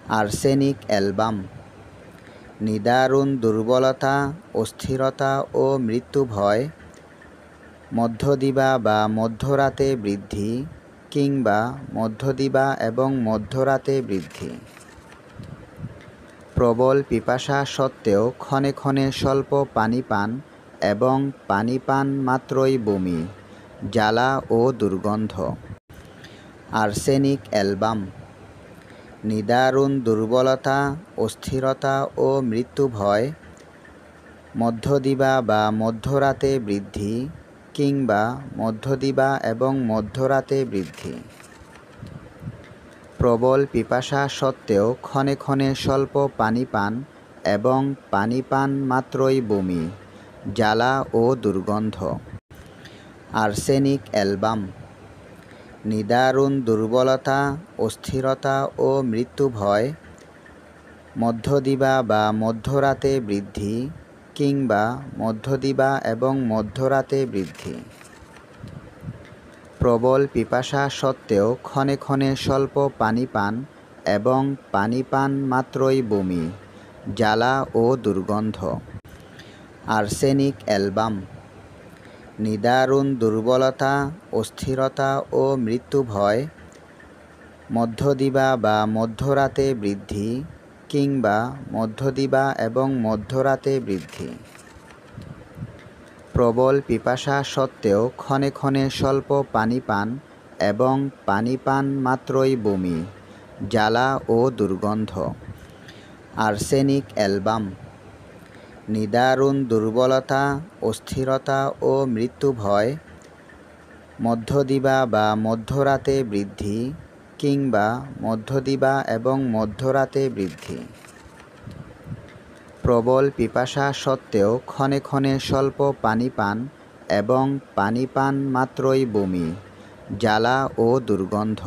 Arsenic album. নিদারুণ দুর্বলতা, অস্থিরতা ও মৃত্যু ভয়, মধ্যদিবা বা মধ্যরাতে বৃদ্ধি কিংবা মধ্যদিবা এবং মধ্যরাতে বৃদ্ধি। প্রবল পিপাসা সত্ত্বেও ক্ষণে ক্ষণে স্বল্প পানি পান এবং পানি পান মাত্রই বমি, জ্বালা ও দুর্গন্ধ। Arsenic album. নিদারুণ দুর্বলতা, অস্থিরতা ও মৃত্যু ভয়, মধ্যদিবা বা মধ্যরাতে বৃদ্ধি কিংবা মধ্যদিবা এবং মধ্যরাতে বৃদ্ধি। প্রবল পিপাসা সত্ত্বেও ক্ষণে ক্ষণে স্বল্প পানি পান এবং পানি পান মাত্রই বমি, জ্বালা ও দুর্গন্ধ। Arsenic album. নিদারুণ দুর্বলতা, অস্থিরতা ও মৃত্যু ভয়, মধ্যদিবা বা মধ্যরাতে বৃদ্ধি কিংবা মধ্যদিবা এবং মধ্যরাতে বৃদ্ধি। প্রবল পিপাসা সত্ত্বেও ক্ষণে ক্ষণে স্বল্প পানি পান এবং পানি পান মাত্রই বমি, জ্বালা ও দুর্গন্ধ। Arsenic album. নিদারুণ দুর্বলতা, অস্থিরতা ও মৃত্যু ভয়, মধ্যদিবা বা মধ্যরাতে বৃদ্ধি কিংবা মধ্যদিবা এবং মধ্যরাতে বৃদ্ধি। প্রবল পিপাসা সত্ত্বেও ক্ষণে ক্ষণে স্বল্প পানি পান এবং পানি পান মাত্রই বমি, জ্বালা ও দুর্গন্ধ। Arsenic album. নিদারুণ দুর্বলতা, অস্থিরতা ও মৃত্যু ভয়, মধ্যদিবা বা মধ্যরাতে বৃদ্ধি কিংবা মধ্যদিবা এবং মধ্যরাতে বৃদ্ধি। প্রবল পিপাসা সত্ত্বেও ক্ষণে ক্ষণে স্বল্প পানি পান এবং পানি পান মাত্রই বমি, জ্বালা ও দুর্গন্ধ।